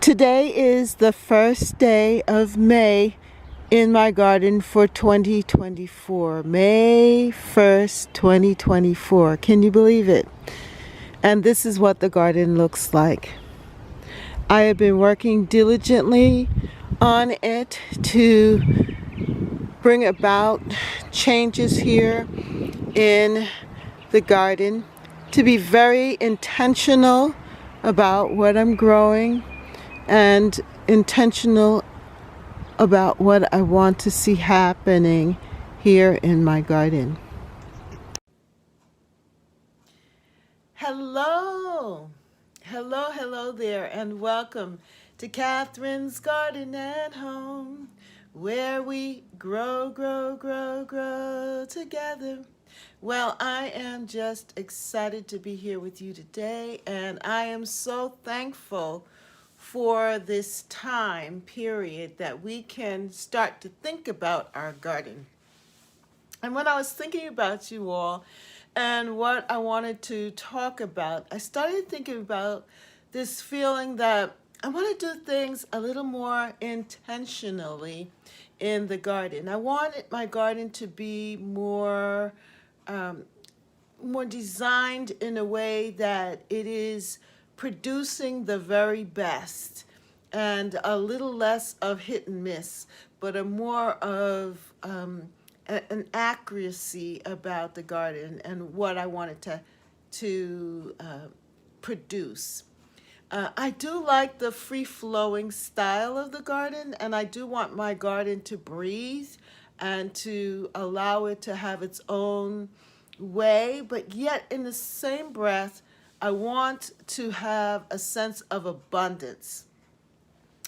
Today is the first day of May in my garden for 2024. May 1st, 2024. Can you believe it? And this is what the garden looks like. I have been working diligently on it to bring about changes here in the garden, to be very intentional about what I'm growing and intentional about what I want to see happening here in my garden. Hello there, and welcome to Catherine's Garden at Home, where we grow together. Well, I am just excited to be here with you today, and I am so thankful for this time period that we can start to think about our garden. And when I was thinking about you all and what I wanted to talk about, I started thinking about this feeling that I want to do things a little more intentionally in the garden. I wanted my garden to be more designed in a way that it is producing the very best and a little less of hit and miss, but a more of an accuracy about the garden and what I wanted to produce. I do like the free-flowing style of the garden, and I do want my garden to breathe and to allow it to have its own way, but yet in the same breath, I want to have a sense of abundance.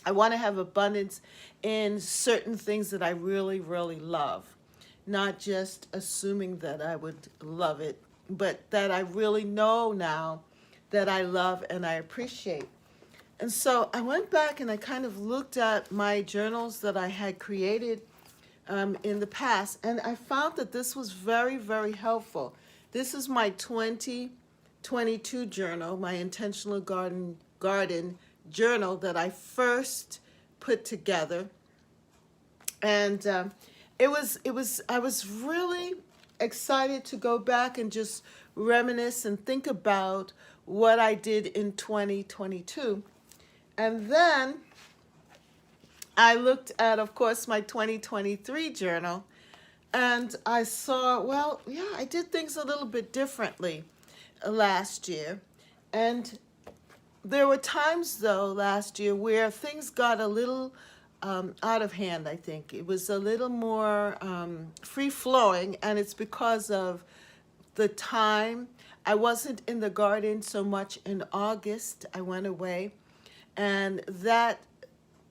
I want to have abundance in certain things that I really love, not just assuming that I would love it, but that I really know now that I love and I appreciate. And so I went back and I kind of looked at my journals that I had created in the past, and I found that this was very helpful. This is my 2022 journal, my intentional garden journal that I first put together, and I was really excited to go back and just reminisce and think about what I did in 2022, and then I looked at, of course, my 2023 journal, and I saw, well, yeah, I did things a little bit differently last year. And there were times, though, last year where things got a little out of hand, I think. It was a little more free-flowing, and it's because of the time. I wasn't in the garden so much in August. I went away, and that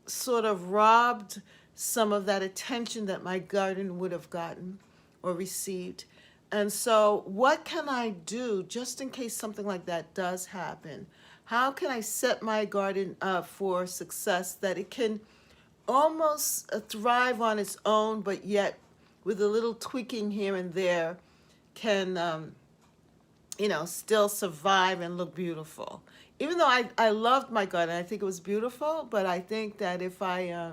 sort of robbed some of that attention that my garden would have gotten or received. And so what can I do just in case something like that does happen? How can I set my garden up for success that it can almost thrive on its own, but yet with a little tweaking here and there can still survive and look beautiful? Even though I loved my garden, I think it was beautiful, but I think that if I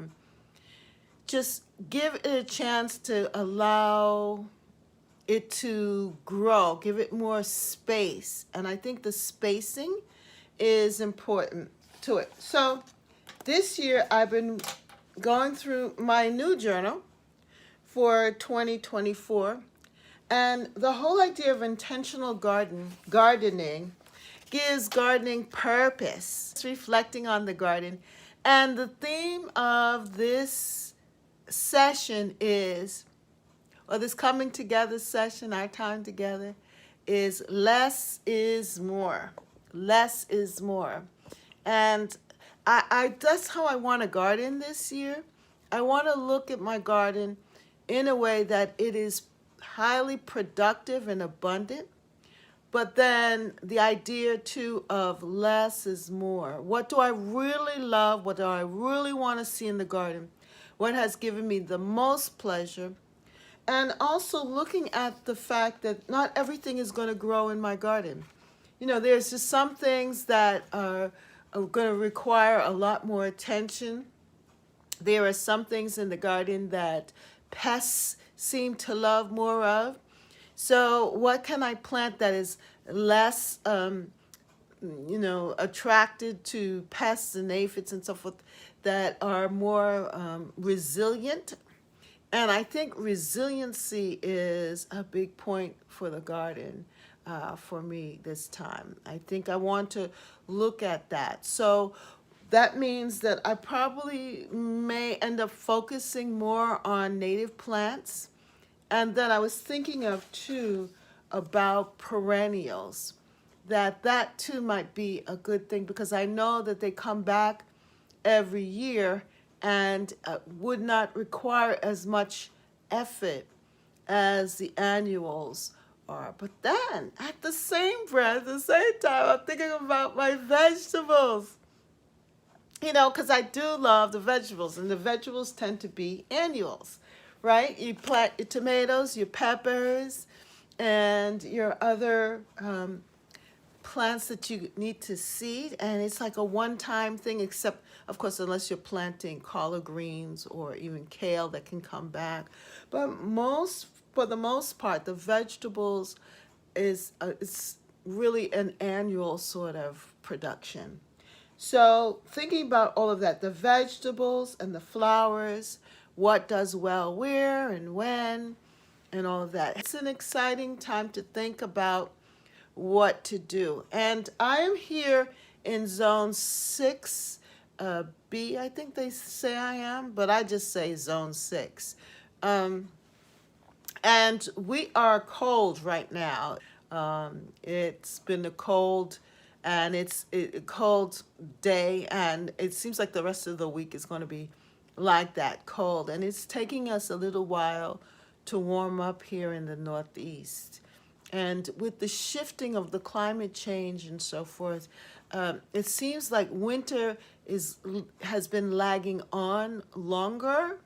just give it a chance to allow it to grow, give it more space, and I think the spacing is important to it. So this year I've been going through my new journal for 2024, and the whole idea of intentional gardening gives gardening purpose. It's reflecting on the garden. And the theme of this session is, or this coming together session, our time together, is less is more. Less is more. And I that's how I want to garden this year. I want to look at my garden in a way that it is highly productive and abundant. But then the idea, too, of less is more. What do I really love? What do I really want to see in the garden? What has given me the most pleasure? And also looking at the fact that not everything is going to grow in my garden. There's just some things that are going to require a lot more attention. There are some things in the garden that pests seem to love more of. So what can I plant that is less, attracted to pests and aphids and so forth, that are more resilient? And I think resiliency is a big point for the garden for me this time. I think I want to look at that. So that means that I probably may end up focusing more on native plants. And then I was thinking of too about perennials, that too might be a good thing, because I know that they come back every year and would not require as much effort as the annuals are. But then at the same breath, at the same time, I'm thinking about my vegetables. Because I do love the vegetables, and the vegetables tend to be annuals, right? You plant your tomatoes, your peppers, and your other plants that you need to seed, and it's like a one-time thing, except, of course, unless you're planting collard greens or even kale that can come back. But for the most part, the vegetables it's really an annual sort of production. So thinking about all of that, the vegetables and the flowers, what does well where and when, and all of that. It's an exciting time to think about what to do. And I am here in zone 6, B, I think they say I am, but I just say zone 6. And we are cold right now. It's been a cold, and it's a cold day, and it seems like the rest of the week is going to be like that, cold. And it's taking us a little while to warm up here in the Northeast. And with the shifting of the climate change and so forth, it seems like winter has been lagging on longer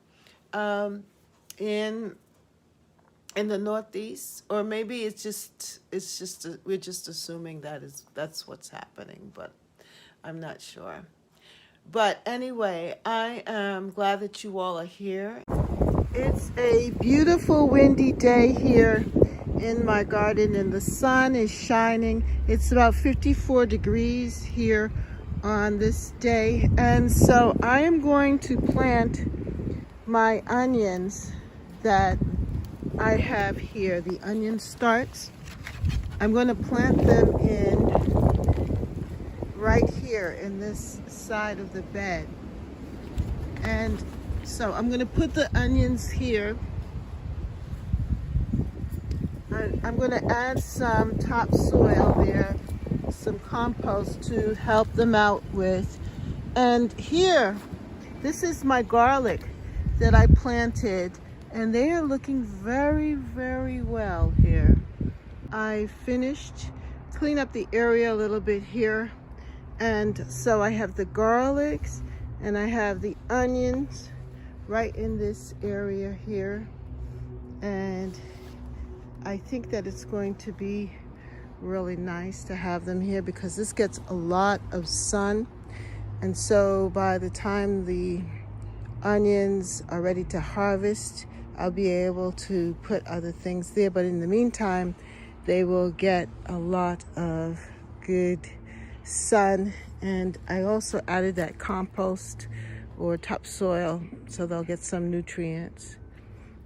in the Northeast, or maybe we're just assuming that's what's happening, but I'm not sure. But anyway, I am glad that you all are here. It's a beautiful windy day here in my garden, and the sun is shining. It's about 54 degrees here on this day, and so I am going to plant my onions that I have here, the onion starts. I'm going to plant them in right here in this side of the bed. And so I'm going to put the onions here. I'm going to add some topsoil there, some compost to help them out with. And here, this is my garlic that I planted, and they are looking very, very well here. I finished clean up the area a little bit here, and so I have the garlics and I have the onions right in this area here, and I think that it's going to be really nice to have them here because this gets a lot of sun. And so by the time the onions are ready to harvest, I'll be able to put other things there. But in the meantime, they will get a lot of good sun. And I also added that compost or topsoil so they'll get some nutrients.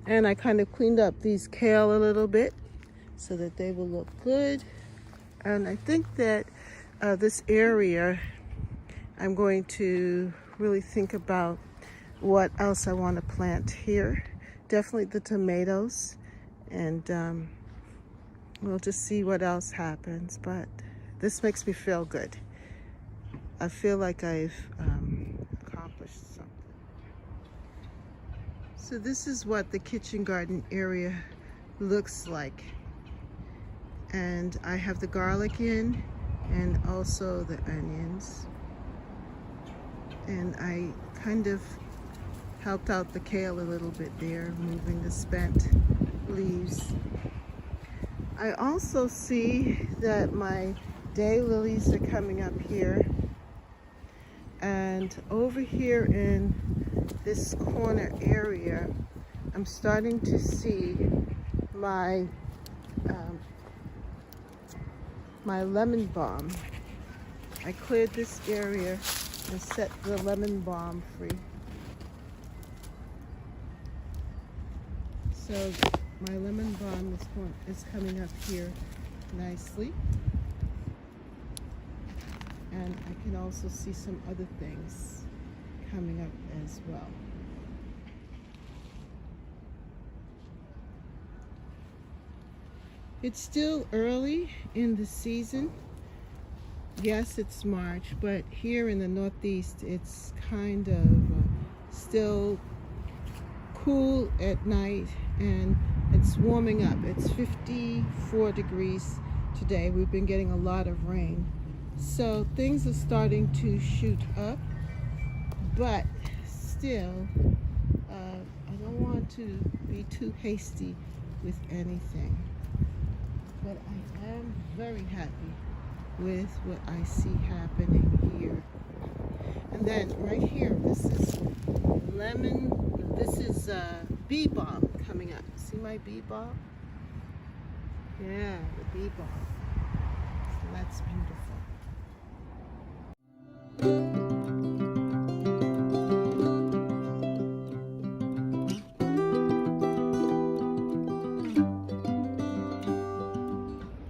And I kind of cleaned up these kale a little bit so that they will look good. And I think that this area, I'm going to really think about what else I want to plant here. Definitely the tomatoes, and we'll just see what else happens. But this makes me feel good. I feel like I've accomplished something. So this is what the kitchen garden area looks like. And I have the garlic in and also the onions. And I kind of helped out the kale a little bit there, moving the spent leaves. I also see that my daylilies are coming up here. And over here in this corner area, I'm starting to see my my lemon balm. I cleared this area and set the lemon balm free. So my lemon balm is coming up here nicely. And I can also see some other things coming up as well. It's still early in the season. Yes, it's March, but here in the Northeast, it's kind of still cool at night, and it's warming up. It's 54 degrees today. We've been getting a lot of rain. So things are starting to shoot up, but still, I don't want to be too hasty with anything. But I am very happy with what I see happening here. And then right here, this is bee balm coming up. See my bee balm? Yeah, the bee balm. So that's beautiful.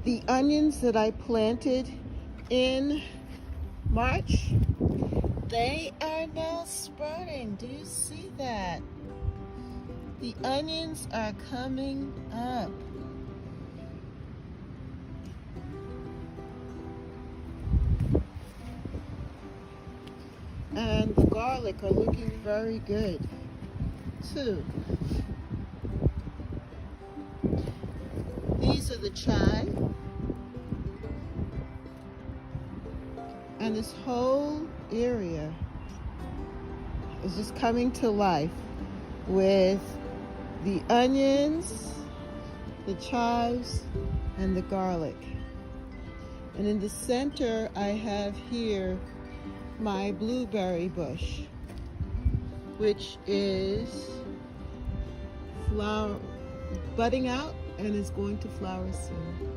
The onions that I planted in March, they are now sprouting. Do you see that? The onions are coming up. And the garlic are looking very good too. These are the chive. And this whole area is just coming to life with the onions, the chives, and the garlic. And in the center, I have here my blueberry bush, which is budding out and is going to flower soon.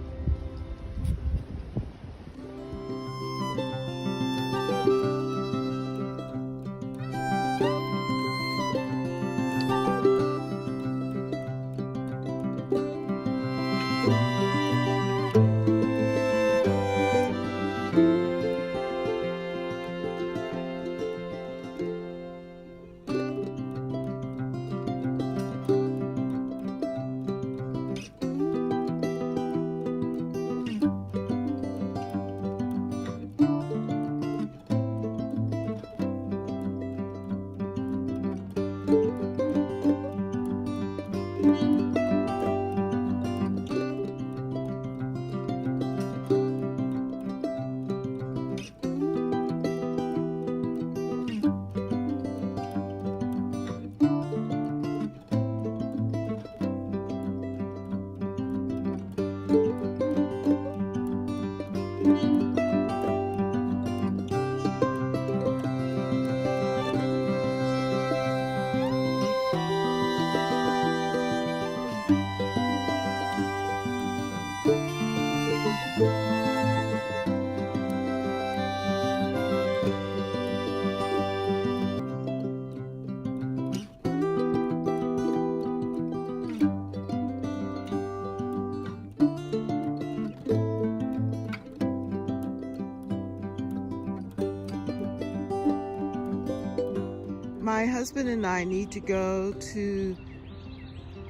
My husband and I need to go to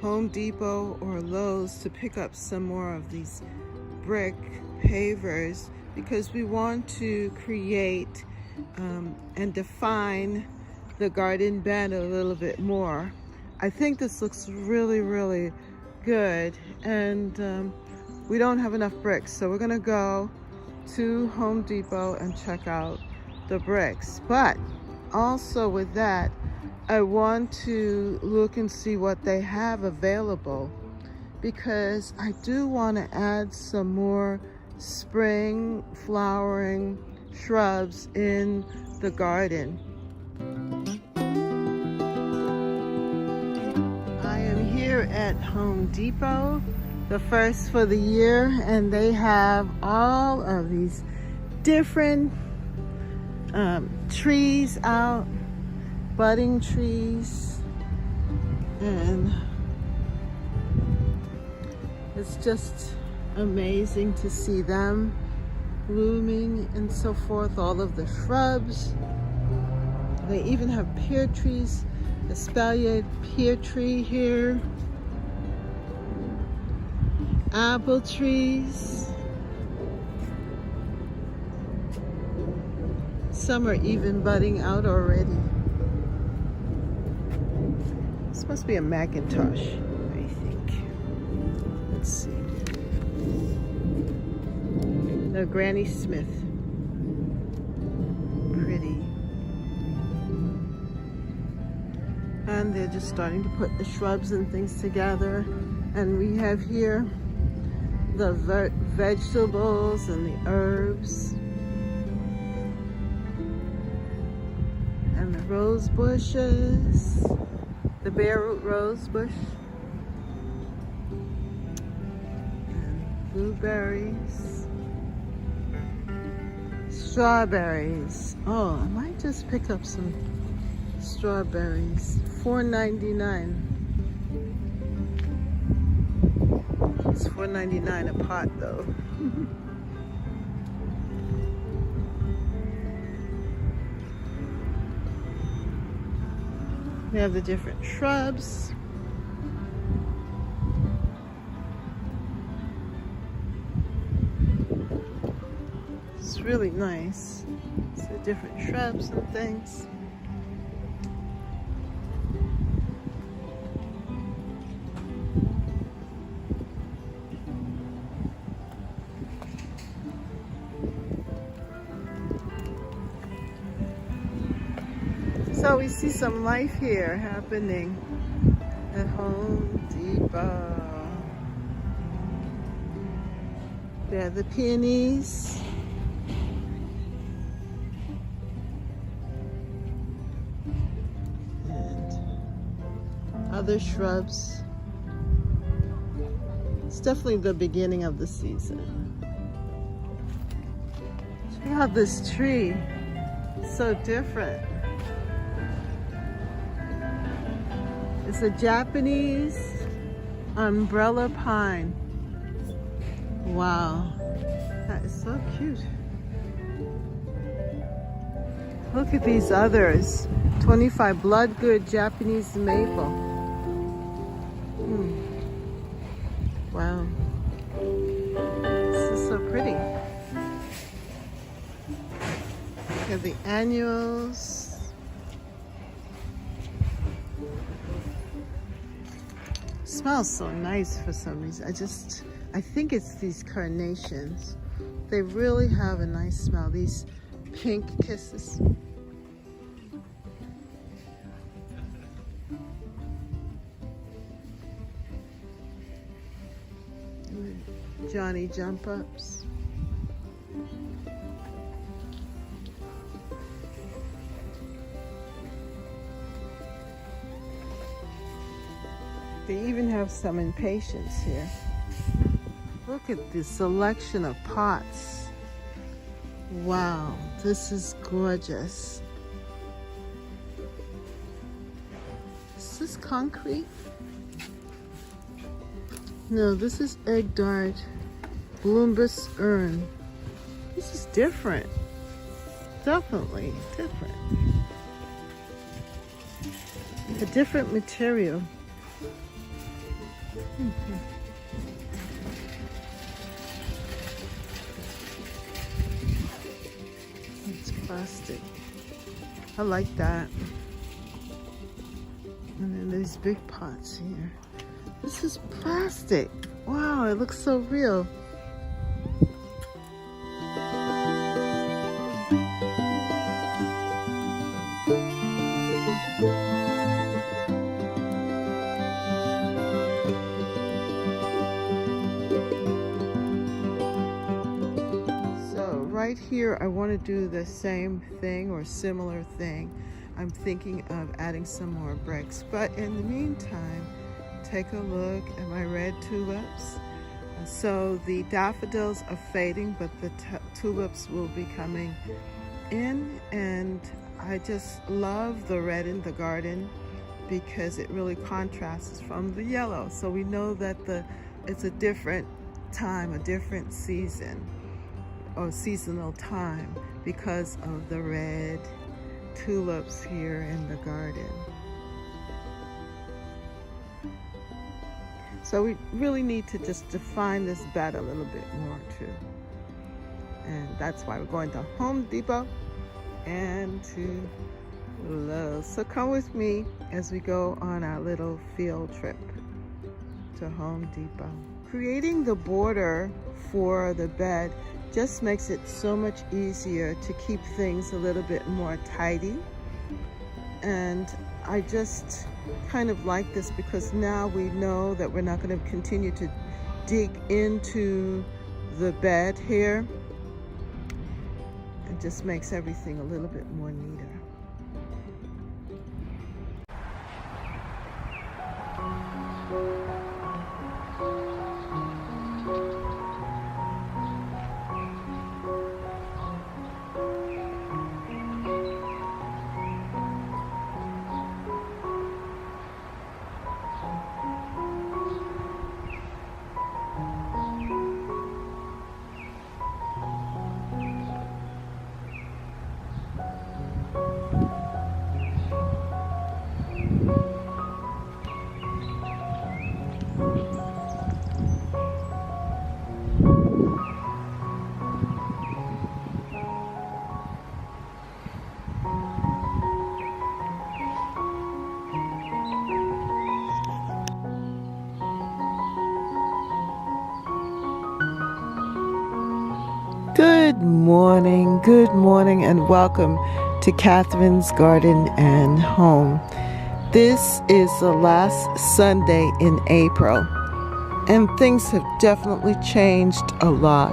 Home Depot or Lowe's to pick up some more of these brick pavers because we want to create and define the garden bed a little bit more. I think this looks really, really good, and we don't have enough bricks, so we're gonna go to Home Depot and check out the bricks. But also with that, I want to look and see what they have available, because I do want to add some more spring flowering shrubs in the garden. I am here at Home Depot, the first for the year, and they have all of these different trees out, budding trees, and it's just amazing to see them blooming and so forth. All of the shrubs. They even have pear trees, espalier pear tree here, apple trees. Some are even budding out already. This must be a Macintosh, I think. Let's see. No, Granny Smith. Pretty. And they're just starting to put the shrubs and things together. And we have here the vegetables and the herbs. And the rose bushes. The bare root rose bush. And blueberries. Strawberries. Oh, I might just pick up some strawberries. $4.99. It's $4.99 a pot though. We have the different shrubs. It's really nice. It's the different shrubs and things. So we see some life here happening at Home Depot. There are the peonies. And other shrubs. It's definitely the beginning of the season. Check out this tree. It's so different. It's a Japanese umbrella pine. Wow, that is so cute. Look at these others. 25 blood good Japanese maple. Wow, this is so pretty. Look at the annuals. Smells so nice for some reason. I think it's these carnations. They really have a nice smell. These pink kisses. Johnny jump ups. They even have some impatiens here. Look at this selection of pots. Wow, this is gorgeous. Is this concrete? No, this is egg dart Bloomber's urn. This is different. Definitely different. A different material. It's plastic. I like that. And then there's big pots here. This is plastic. Wow, it looks so real. right here, I want to do the same thing or similar thing. I'm thinking of adding some more bricks. But in the meantime, take a look at my red tulips. So the daffodils are fading, but the tulips will be coming in, and I just love the red in the garden because it really contrasts from the yellow. So we know that it's a different time, a different season or seasonal time because of the red tulips here in the garden. So we really need to just define this bed a little bit more too. And that's why we're going to Home Depot and to Lowe's. So come with me as we go on our little field trip to Home Depot. Creating the border for the bed just makes it so much easier to keep things a little bit more tidy. And I just kind of like this because now we know that we're not going to continue to dig into the bed here. It just makes everything a little bit more neater. Good morning, and welcome to Catherine's Garden and Home. This is the last Sunday in April, and things have definitely changed a lot.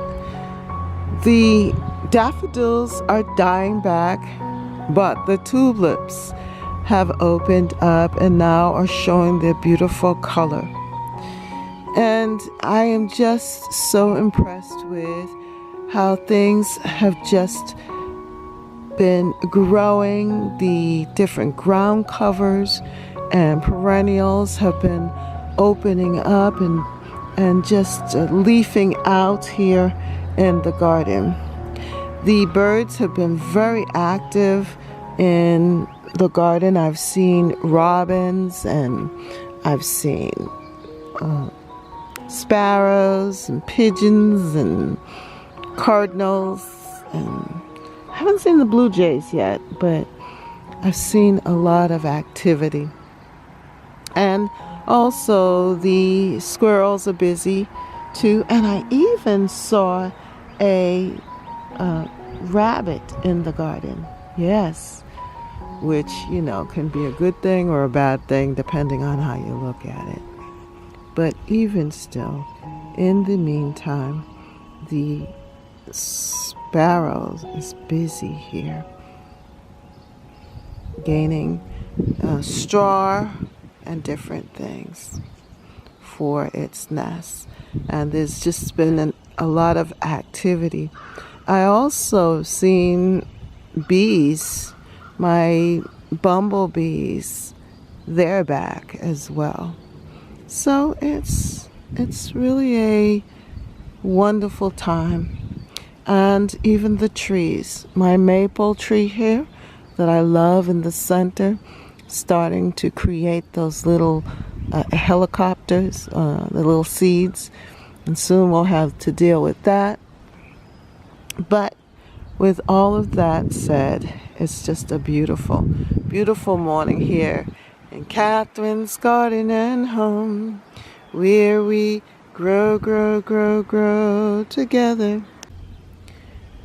The daffodils are dying back, but the tulips have opened up and now are showing their beautiful color. And I am just so impressed with how things have just been growing. The different ground covers and perennials have been opening up and just leafing out here in the garden. The birds have been very active in the garden. I've seen robins and I've seen sparrows and pigeons and cardinals, and I haven't seen the blue jays yet, but I've seen a lot of activity. And also the squirrels are busy too, and I even saw a rabbit in the garden. Yes, which, you know, can be a good thing or a bad thing depending on how you look at it. But even still, in the meantime, the sparrows is busy here gaining straw and different things for its nest, and there's just been a lot of activity. I also seen bees, my bumblebees, they're back as well. So it's really a wonderful time. And even the trees, my maple tree here that I love in the center, starting to create those little helicopters, the little seeds, and soon we'll have to deal with that. But with all of that said, it's just a beautiful, beautiful morning here in Catherine's Garden and Home, where we grow, grow, grow, grow together.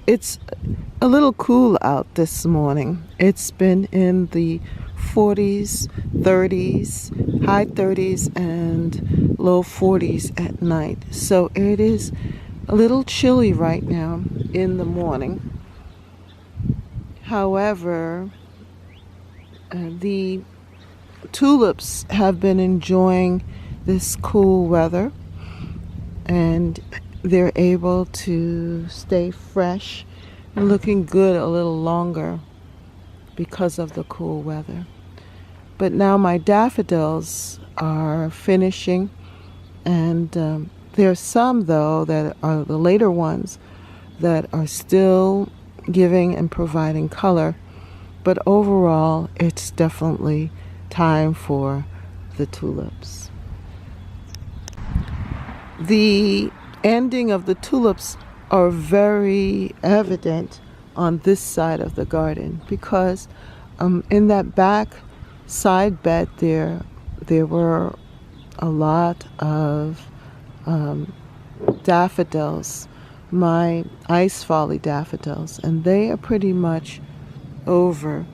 It's a little cool out this morning. It's been in the 40s, 30s, high 30s, and low 40s at night. So it is a little chilly right now. in the morning. However, the tulips have been enjoying this cool weather, and they're able to stay fresh and looking good a little longer because of the cool weather. But now my daffodils are finishing, and there are some, though, that are the later ones that are still giving and providing color. But overall, it's definitely time for the tulips. The ending of the tulips are very evident on this side of the garden because in that back side bed there were a lot of daffodils, my ice folly daffodils, and they are pretty much over.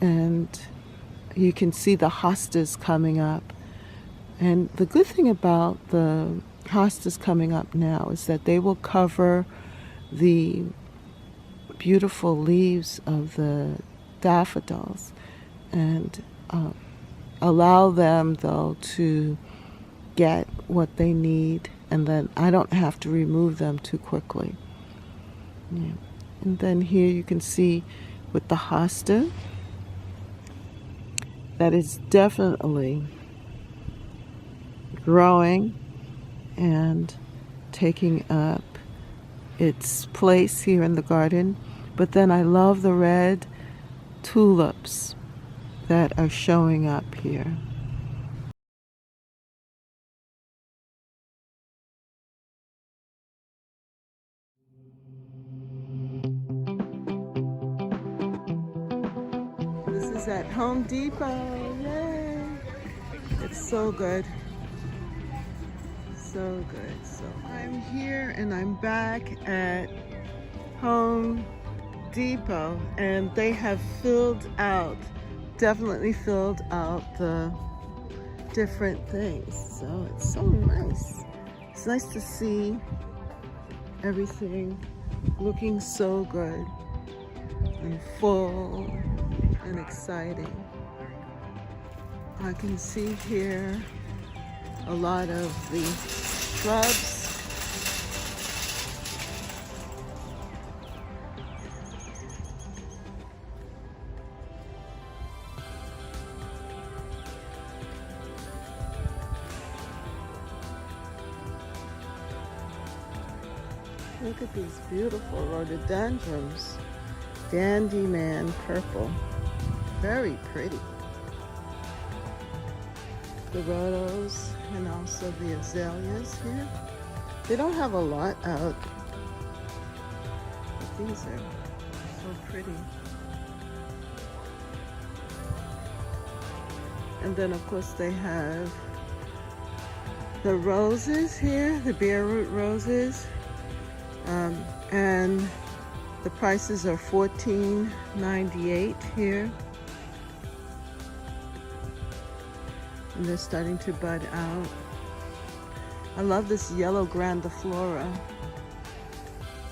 And you can see the hostas coming up. And the good thing about the hostas coming up now is that they will cover the beautiful leaves of the daffodils and allow them, though, to get what they need, and then I don't have to remove them too quickly. Yeah. And then here you can see with the hosta that is definitely growing and taking up its place here in the garden. But then I love the red tulips that are showing up here. This is at Home Depot. Yay! It's so good. So good. So I'm here and I'm back at Home Depot, and they have definitely filled out the different things. So it's so nice. It's nice to see everything looking so good and full and exciting. I can see here a lot of the shrubs. Look at these beautiful rhododendrons. Dandyman purple. Very pretty. The rhodos and also the azaleas here. They don't have a lot out, but these are so pretty. And then of course they have the roses here, the bare root roses. And the prices are $14.98 here. And they're starting to bud out. I love this yellow grandiflora.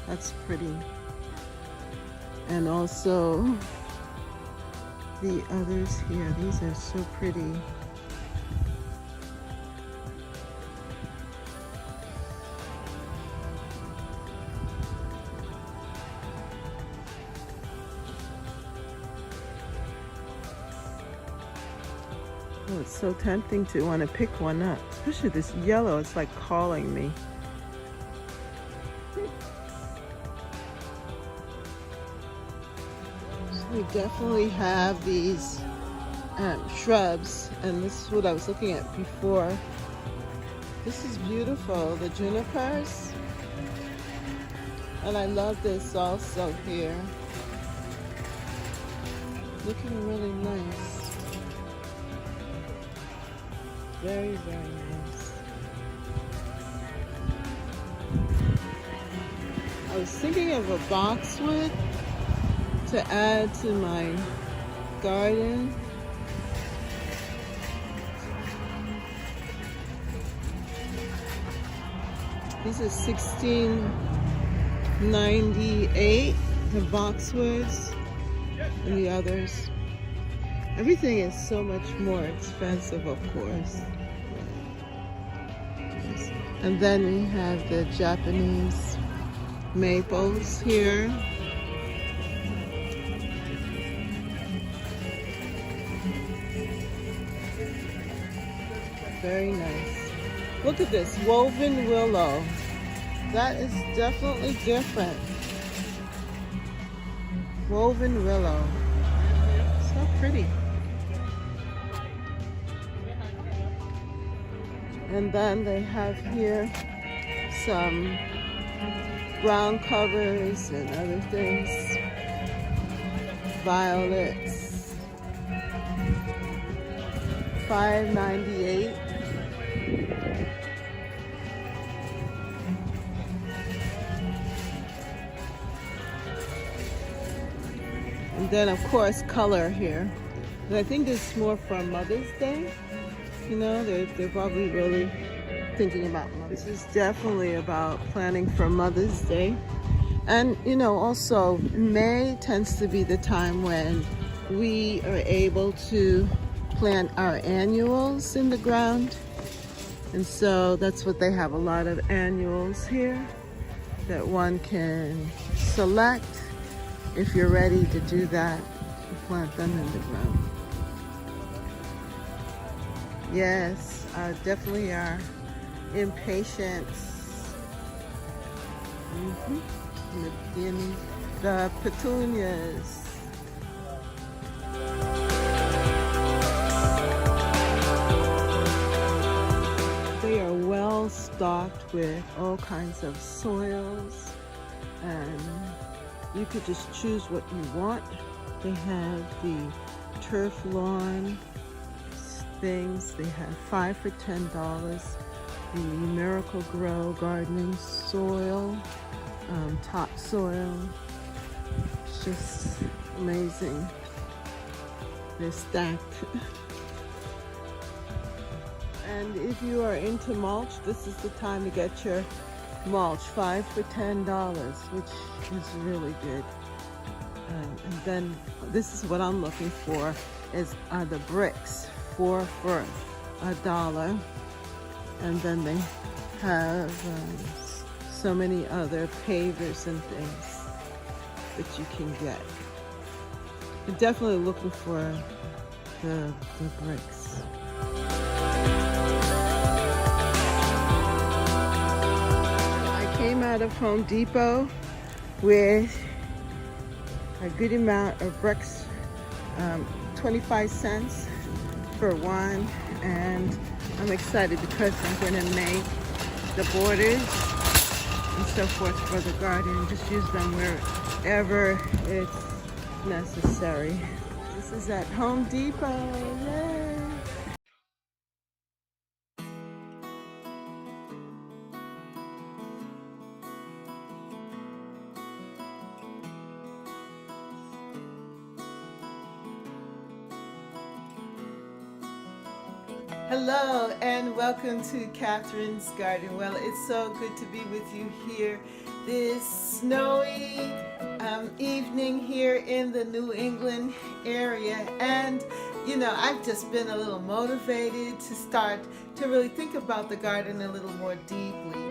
That's pretty. And also the others here. These are so pretty. Oh, it's so tempting to want to pick one up, especially this yellow. It's like calling me. So we definitely have these shrubs, and this is what I was looking at before. This is beautiful, the junipers. And I love this also here. Looking really nice. Very, very nice. I was thinking of a boxwood to add to my garden. These are 16 $98, the boxwoods and the others. Everything is so much more expensive, of course. And then we have the Japanese maples here. Very nice. Look at this, woven willow. That is definitely different. Woven willow. So pretty. And then they have here some ground covers and other things. Violets. $5.98. And then of course color here. And I think this is more for Mother's Day. You know, they're probably really thinking about Mother's Day. This is definitely about planning for Mother's Day. And you know, also May tends to be the time when we are able to plant our annuals in the ground. And so that's what they have, a lot of annuals here that one can select if you're ready to do that, plant them in the ground. Yes, definitely are impatience. The petunias. They are well stocked with all kinds of soils, and you could just choose what you want. They have the turf lawn things. They have 5 for $10. The Miracle Grow gardening soil, topsoil. It's just amazing. They're stacked. And if you are into mulch, this is the time to get your mulch. 5 for $10, which is really good. And then this is what I'm looking for, are the bricks. 4 for $1. And then they have so many other pavers and things that you can get. I'm definitely looking for the bricks. I came out of Home Depot with a good amount of bricks, 25 cents for one, and I'm excited because I'm going to make the borders and so forth for the garden. Just use them wherever it's necessary. This is at Home Depot. Yay! Hello and welcome to Catherine's Garden. Well, it's so good to be with you here this snowy evening here in the New England area. And you know, I've just been a little motivated to start to really think about the garden a little more deeply.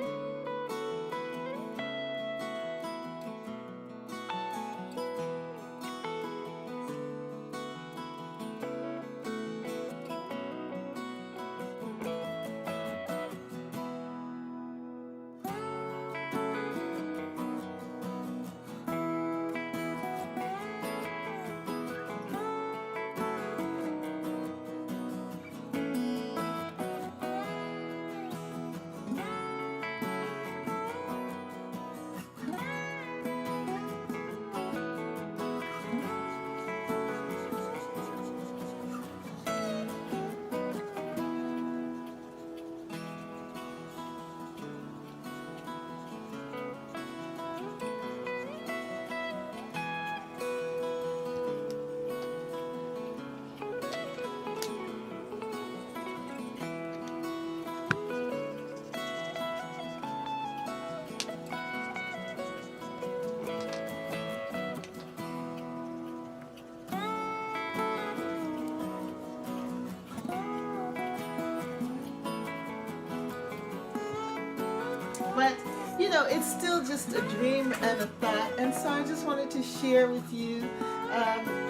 but you know, it's still just a dream and a thought. And so I just wanted to share with you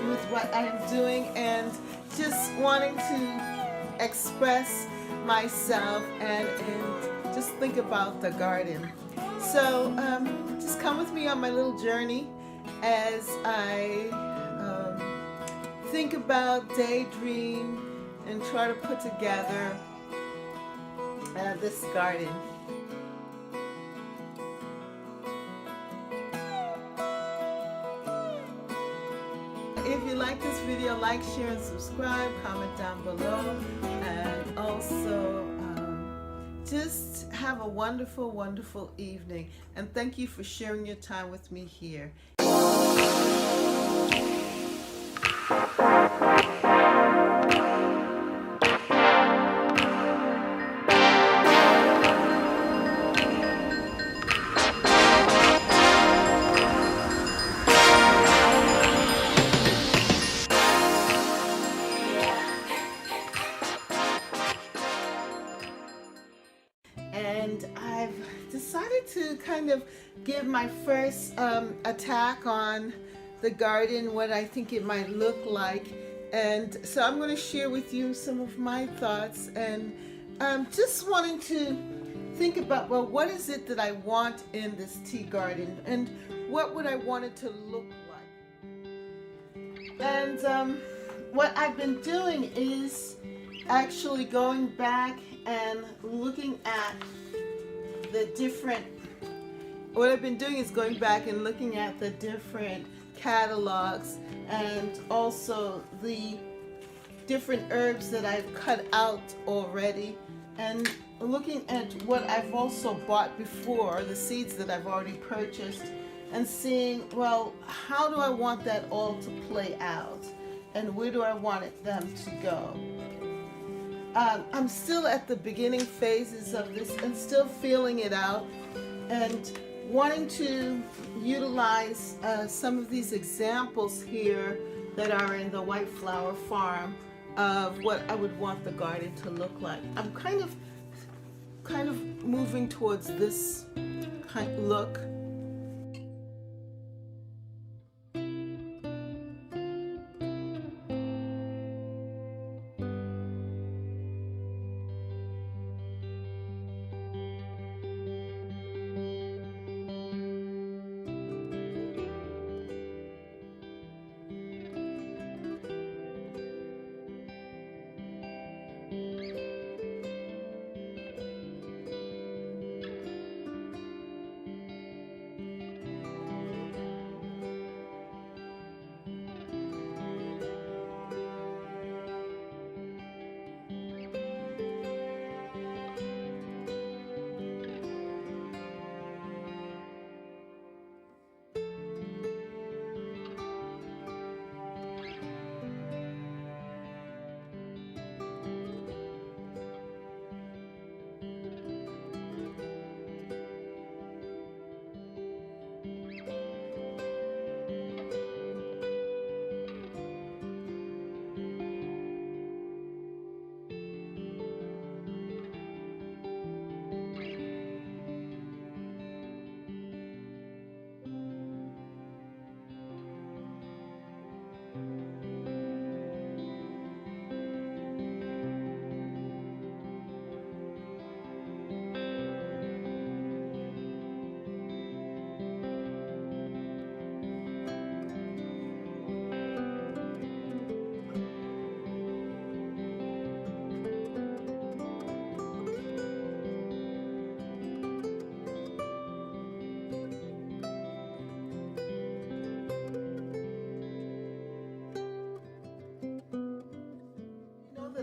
with what I am doing, and just wanting to express myself and just think about the garden. So just come with me on my little journey as I think about, daydream, and try to put together this garden. If you like this video, like, share, and subscribe. Comment down below, and also just have a wonderful, wonderful evening. And thank you for sharing your time with me here. And I've decided to kind of give my first attack on the garden, what I think it might look like. And so I'm going to share with you some of my thoughts, and just wanting to think about, well, what is it that I want in this tea garden, and what would I want it to look like? And what I've been doing is actually going back and looking at the different, what I've been doing is going back and looking at the different catalogs, and also the different herbs that I've cut out already, and looking at what I've also bought before, the seeds that I've already purchased, and seeing, well, how do I want that all to play out, and where do I want them to go? I'm still at the beginning phases of this and still feeling it out, and wanting to utilize some of these examples here that are in the White Flower Farm of what I would want the garden to look like. I'm kind of moving towards this kind of look.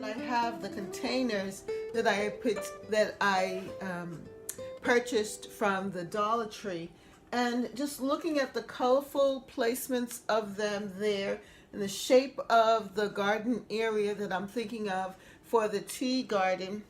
I have the containers that I purchased from the Dollar Tree, and just looking at the colorful placements of them there, and the shape of the garden area that I'm thinking of for the tea garden.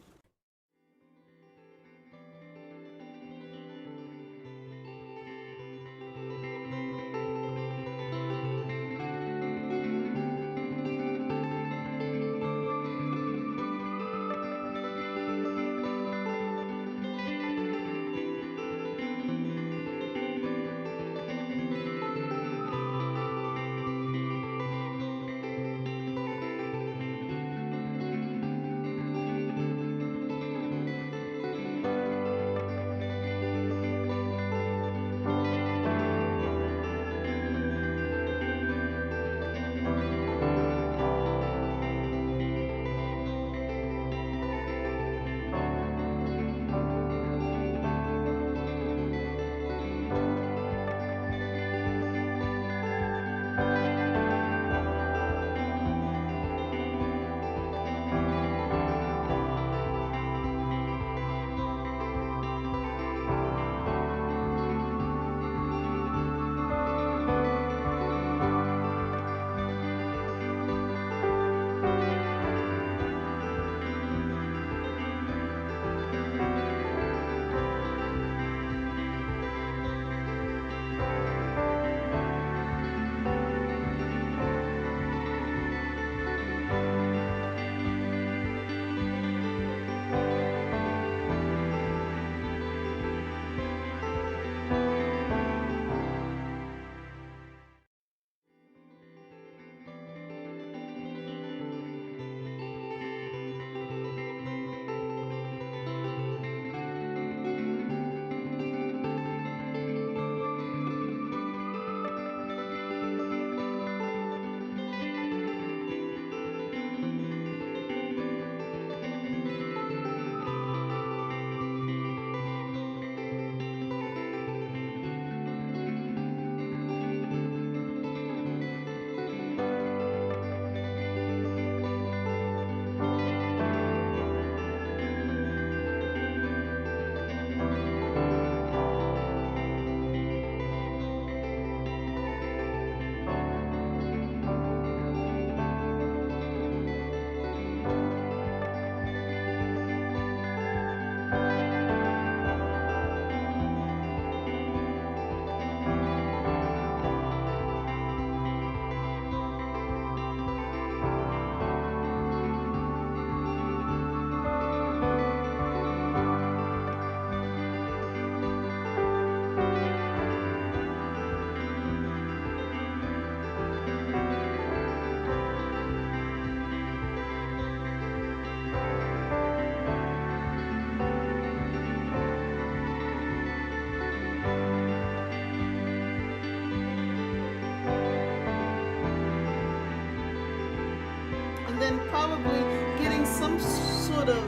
sort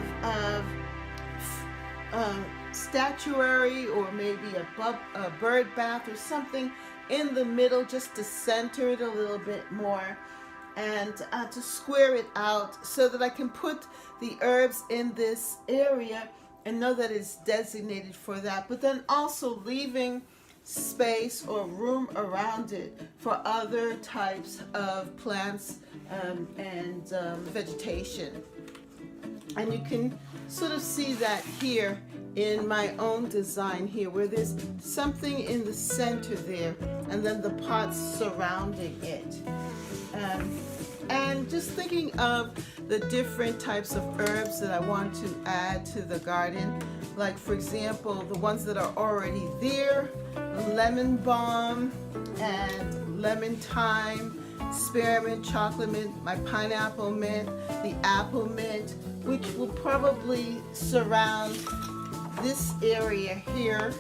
of statuary, or maybe a bird bath or something in the middle, just to center it a little bit more, and to square it out so that I can put the herbs in this area and know that it's designated for that, but then also leaving space or room around it for other types of plants and vegetation. And you can sort of see that here in my own design here, where there's something in the center there, and then the pots surrounding it. And just thinking of the different types of herbs that I want to add to the garden, like for example, the ones that are already there, lemon balm and lemon thyme, spearmint, chocolate mint, my pineapple mint, the apple mint, which will probably surround this area here,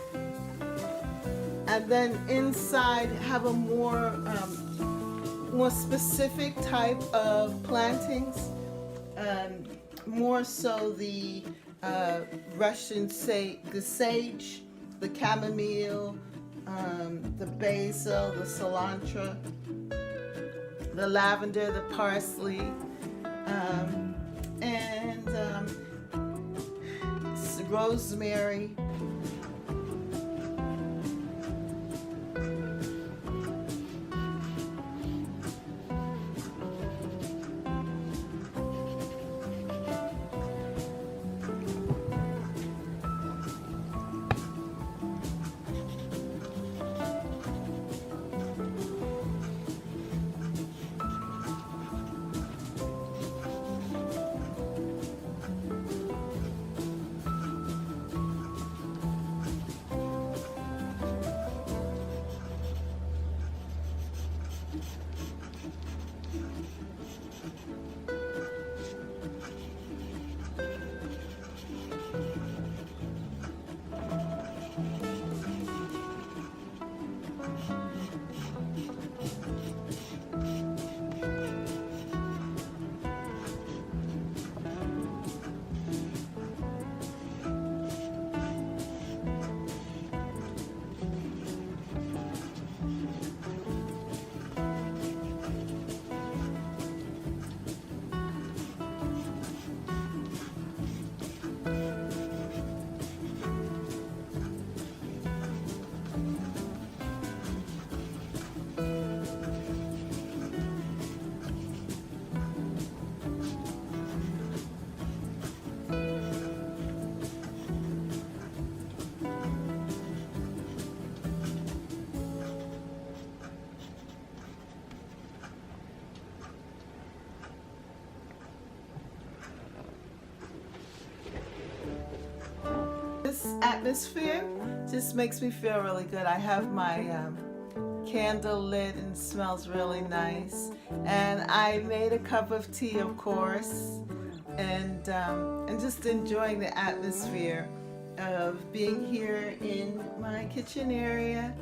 and then inside have a more specific type of plantings, more so the Russian the sage, the chamomile, the basil, the cilantro, the lavender, the parsley, and rosemary. This atmosphere just makes me feel really good. I have my candle lit and smells really nice, and I made a cup of tea, of course, and just enjoying the atmosphere of being here in my kitchen area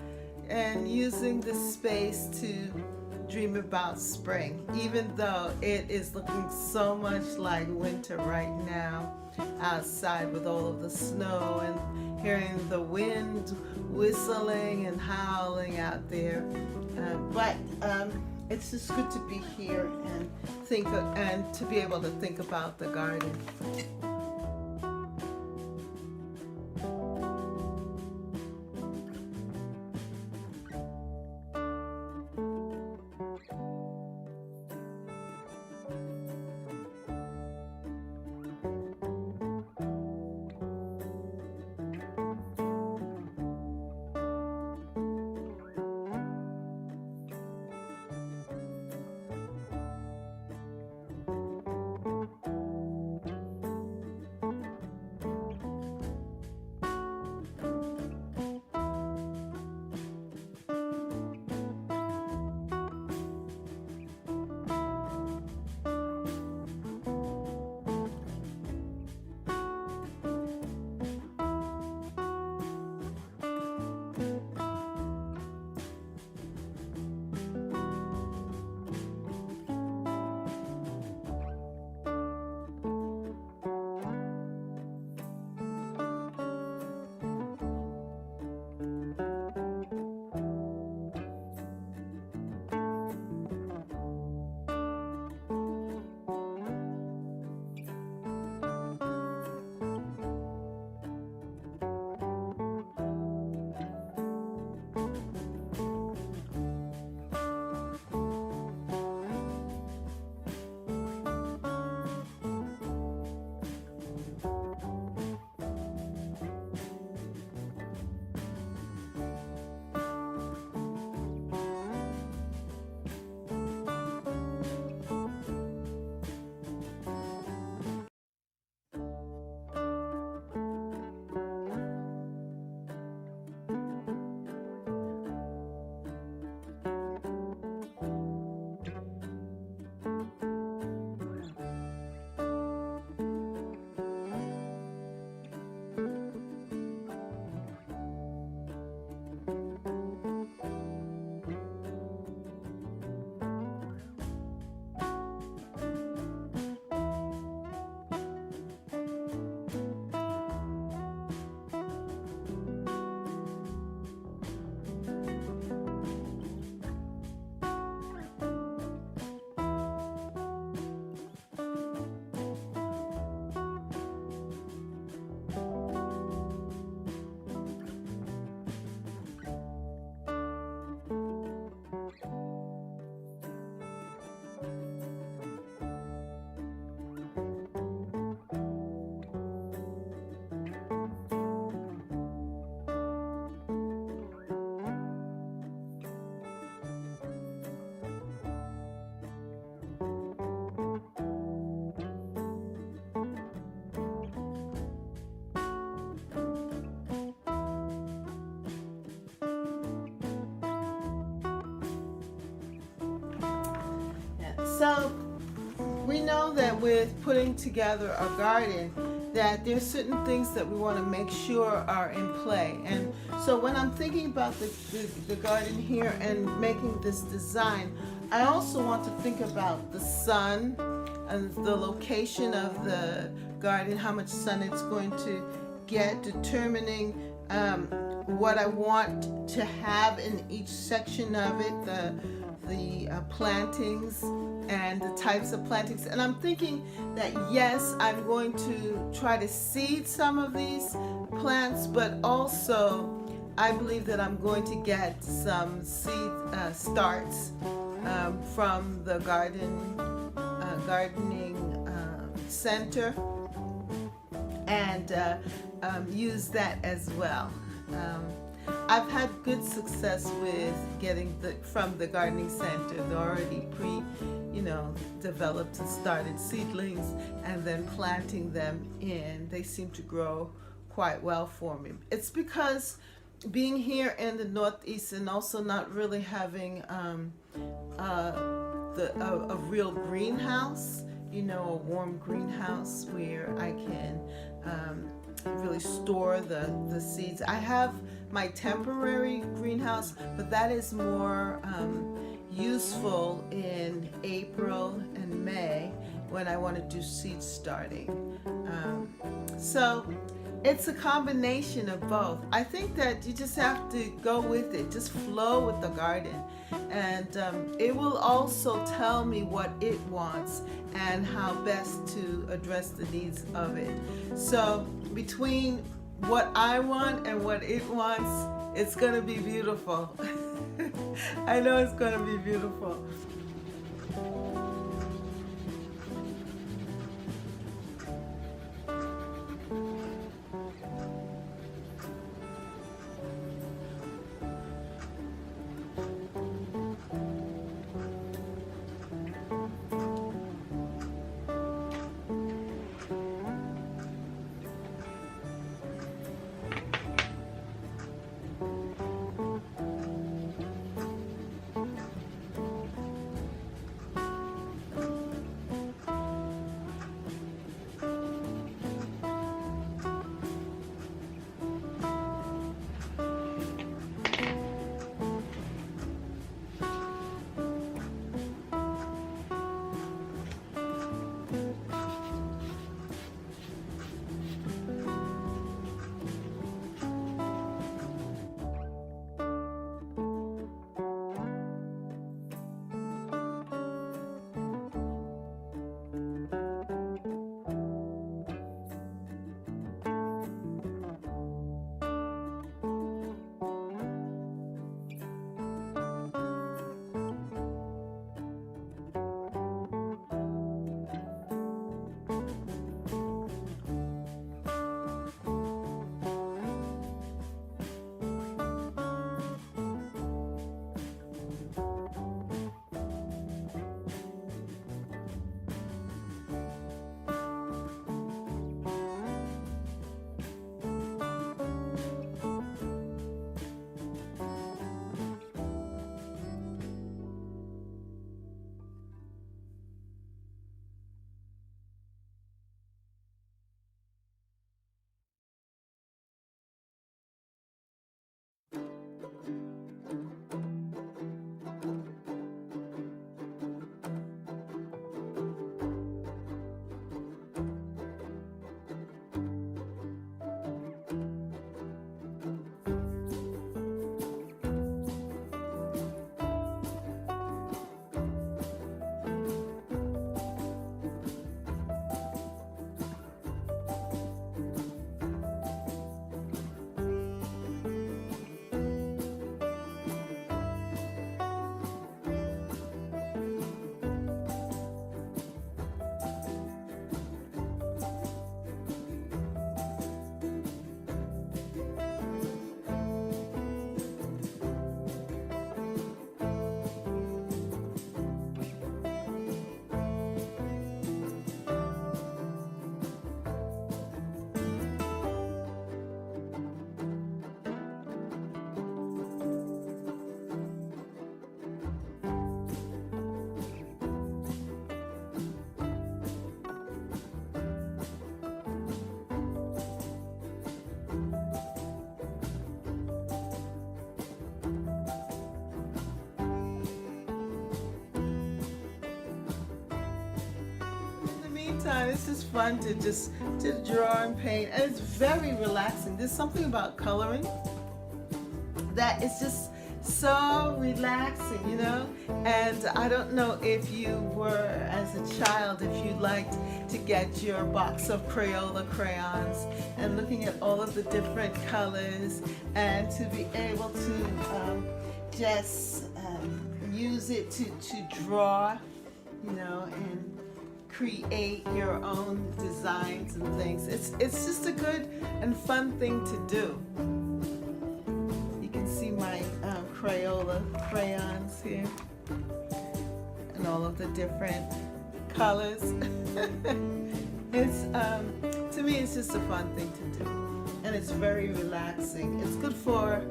and using the space to dream about spring, even though it is looking so much like winter right now outside with all of the snow and hearing the wind whistling and howling out there. But it's just good to be here and and to be able to think about the garden. So we know that with putting together a garden, that there's certain things that we want to make sure are in play. And so when I'm thinking about the garden here and making this design, I also want to think about the sun and the location of the garden, how much sun it's going to get, determining what I want to have in each section of it, the plantings and the types of plantings. And I'm thinking that yes, I'm going to try to seed some of these plants, but also I believe that I'm going to get some seed starts from the gardening center, and use that as well. I've had good success with getting from the gardening center the already developed and started seedlings, and then planting them in. They seem to grow quite well for me. It's because being here in the Northeast and also not really having a real greenhouse, a warm greenhouse where I can really store the seeds. I have my temporary greenhouse, but that is more useful in April and May when I want to do seed starting. So it's a combination of both. I think that you just have to go with it, just flow with the garden, and it will also tell me what it wants and how best to address the needs of it. So between what I want and what it wants, it's going to be beautiful. I know it's going to be beautiful. time. It's just fun to draw and paint, and it's very relaxing. There's something about coloring that is just so relaxing, you know? And I don't know if you were, as a child, if you liked to get your box of Crayola crayons and looking at all of the different colors and to be able to just use it to draw, you know, and create your own designs and things. It's just a good and fun thing to do. You can see my Crayola crayons here and all of the different colors. It's to me, it's just a fun thing to do, and it's very relaxing. It's good for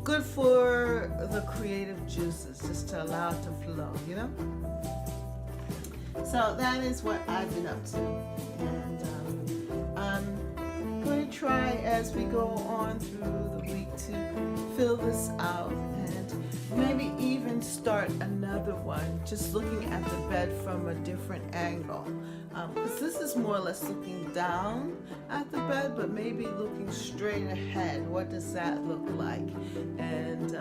the creative juices, just to allow it to flow, you know. So that is what I've been up to, and I'm going to try as we go on through the week to fill this out and maybe even start another one, just looking at the bed from a different angle. Because this is more or less looking down at the bed, but maybe looking straight ahead. What does that look like? And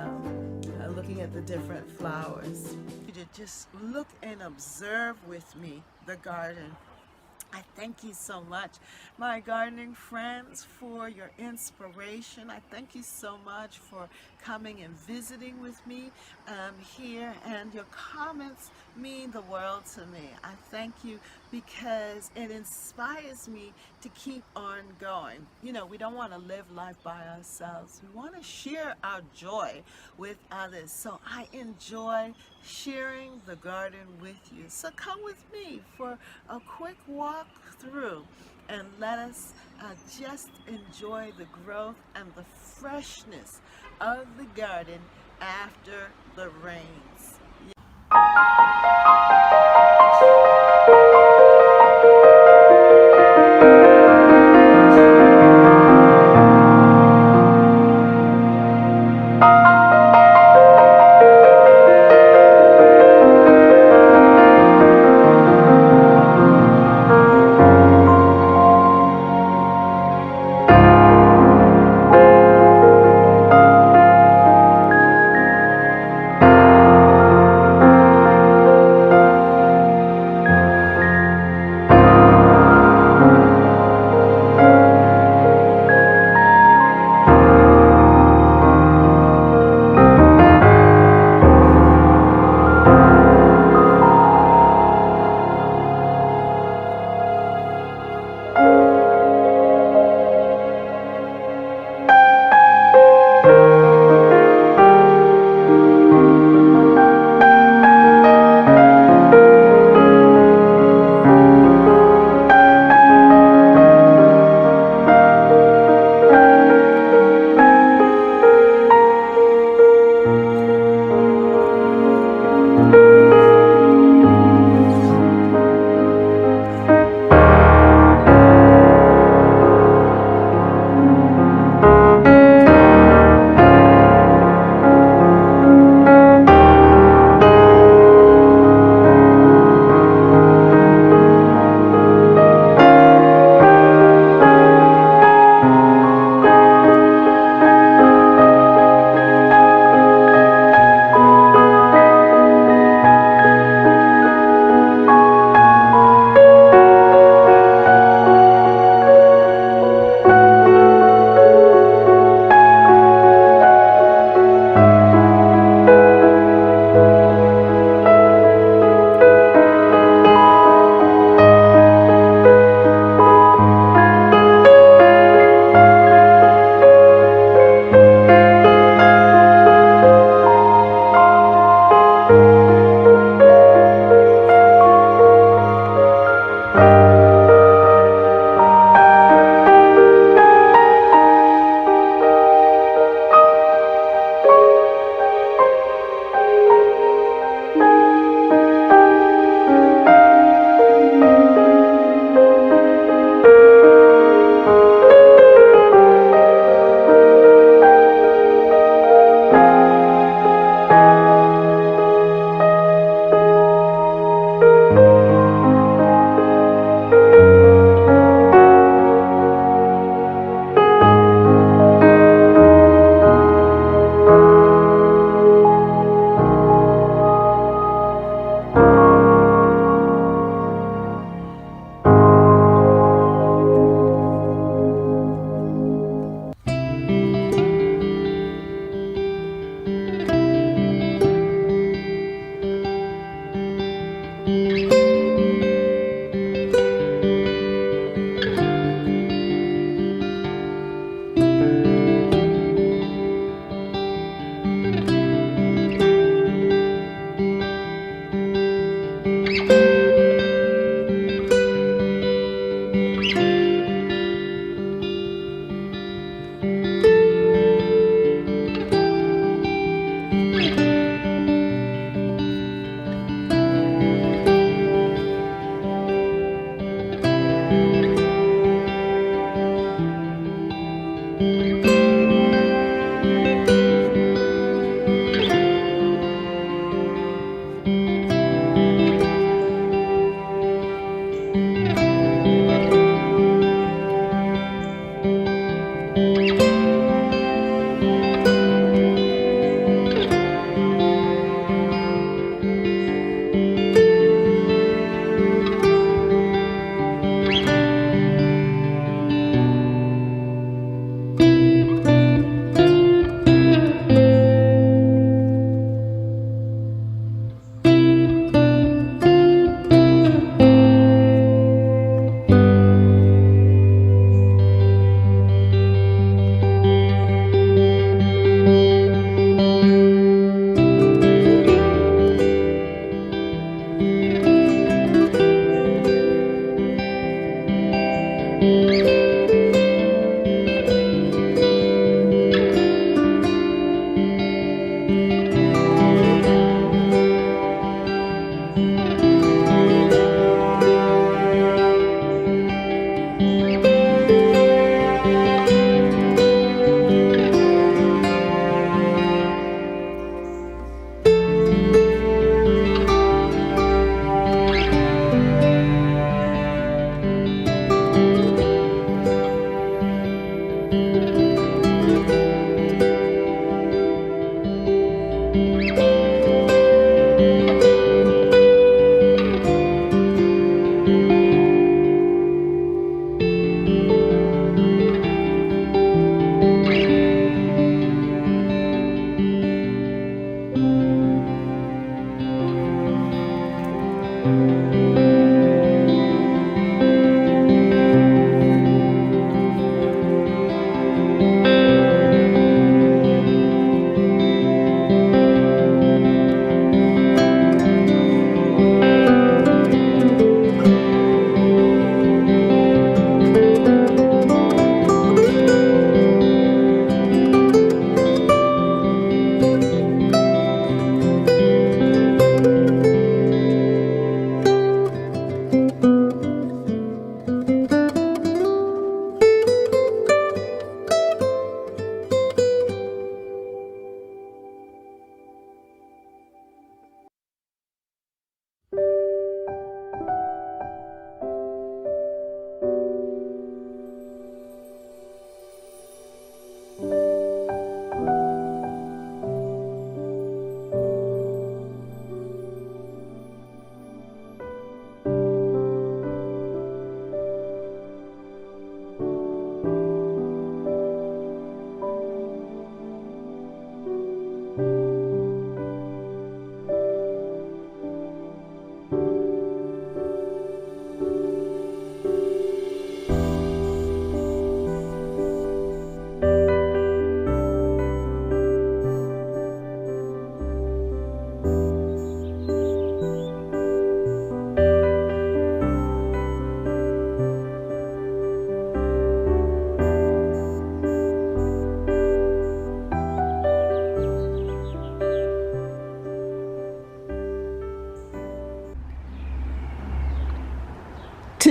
looking at the different flowers. To just look and observe with me the garden. I thank you so much, my gardening friends, for your inspiration. I thank you so much for coming and visiting with me here, and your comments mean the world to me. I thank you because it inspires me to keep on going. You know, we don't want to live life by ourselves. We want to share our joy with others. So I enjoy sharing the garden with you. So come with me for a quick walk through and let us just enjoy the growth and the freshness of the garden after the rains.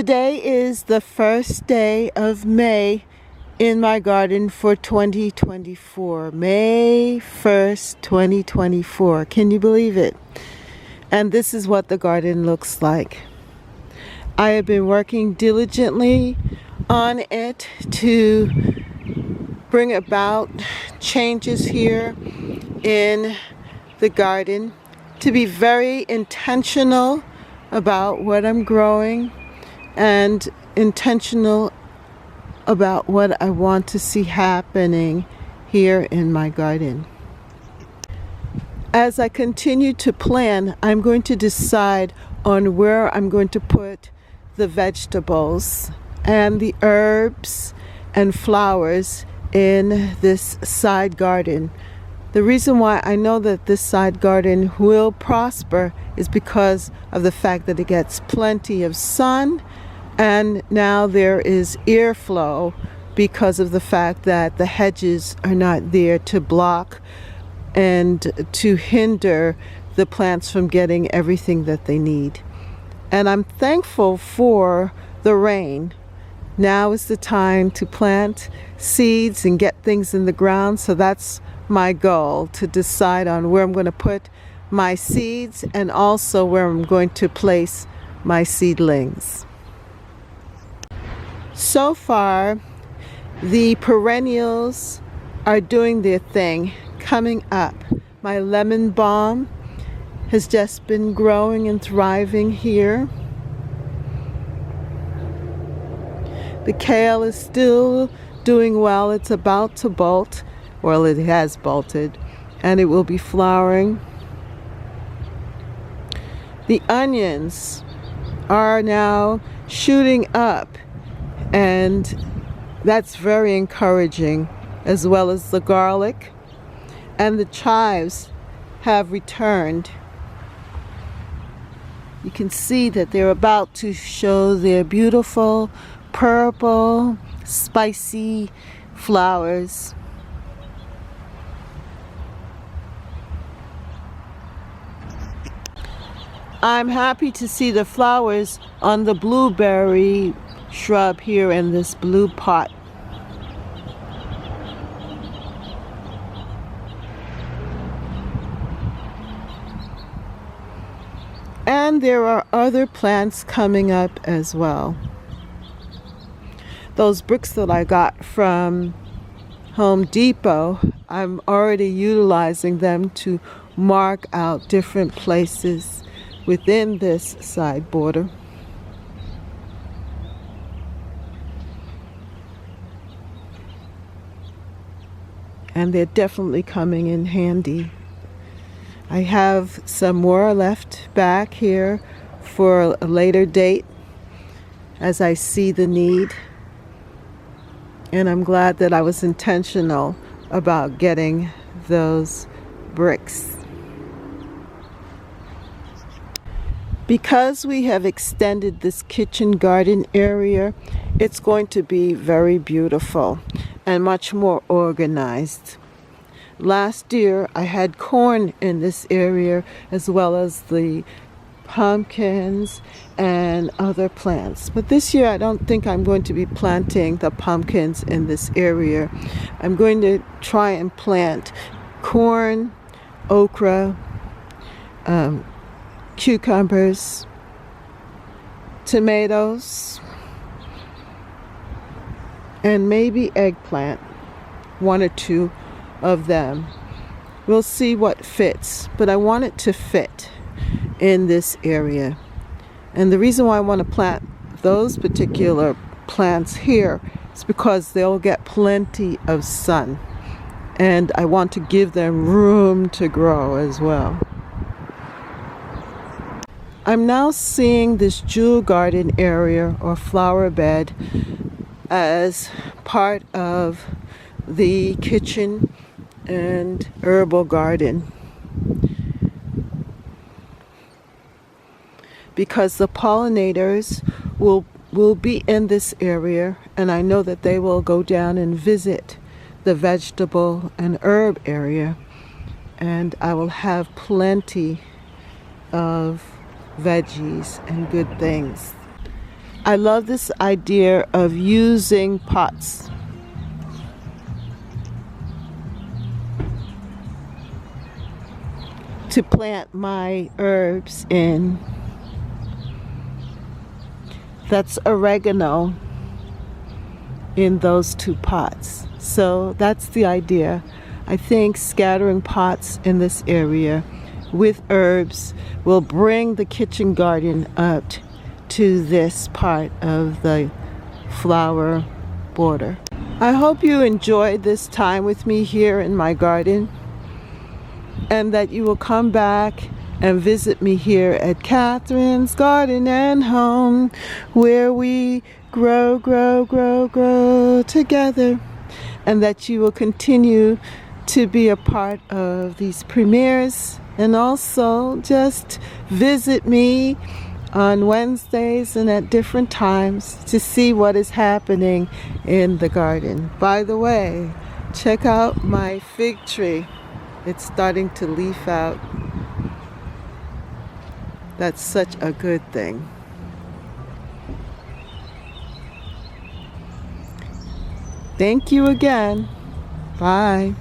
Today is the first day of May in my garden for 2024. May 1st, 2024. Can you believe it? And this is what the garden looks like. I have been working diligently on it to bring about changes here in the garden, to be very intentional about what I'm growing and intentional about what I want to see happening here in my garden. As I continue to plan, I'm going to decide on where I'm going to put the vegetables and the herbs and flowers in this side garden. The reason why I know that this side garden will prosper is because of the fact that it gets plenty of sun, and now there is airflow because of the fact that the hedges are not there to block and to hinder the plants from getting everything that they need. And I'm thankful for the rain. Now is the time to plant seeds and get things in the ground. So that's my goal, to decide on where I'm going to put my seeds and also where I'm going to place my seedlings. So far, the perennials are doing their thing, coming up. My lemon balm has just been growing and thriving here. The kale is still doing well. It's about to bolt. Well, it has bolted, and it will be flowering. The onions are now shooting up, and that's very encouraging, as well as the garlic. And the chives have returned. You can see that they're about to show their beautiful purple, spicy flowers. I'm happy to see the flowers on the blueberry shrub here in this blue pot. And there are other plants coming up as well. Those bricks that I got from Home Depot, I'm already utilizing them to mark out different places within this side border. And they're definitely coming in handy. I have some more left back here for a later date as I see the need. And I'm glad that I was intentional about getting those bricks. Because we have extended this kitchen garden area, it's going to be very beautiful and much more organized. Last year I had corn in this area, as well as the pumpkins and other plants. But this year I don't think I'm going to be planting the pumpkins in this area. I'm going to try and plant corn, okra, cucumbers, tomatoes, and maybe eggplant, one or two of them. We'll see what fits, but I want it to fit in this area. And the reason why I want to plant those particular plants here is because they'll get plenty of sun, and I want to give them room to grow as well. I'm now seeing this jewel garden area or flower bed as part of the kitchen and herbal garden, because the pollinators will be in this area, and I know that they will go down and visit the vegetable and herb area, and I will have plenty of veggies and good things. I love this idea of using pots to plant my herbs in. That's oregano in those 2 pots. So that's the idea. I think scattering pots in this area with herbs will bring the kitchen garden up to this part of the flower border. I hope you enjoyed this time with me here in my garden, and that you will come back and visit me here at Catherine's Garden and Home, where we grow, grow, grow, grow together, and that you will continue to be a part of these premieres, and also just visit me on Wednesdays and at different times to see what is happening in the garden. By the way, check out my fig tree. It's starting to leaf out. That's such a good thing. Thank you again. Bye.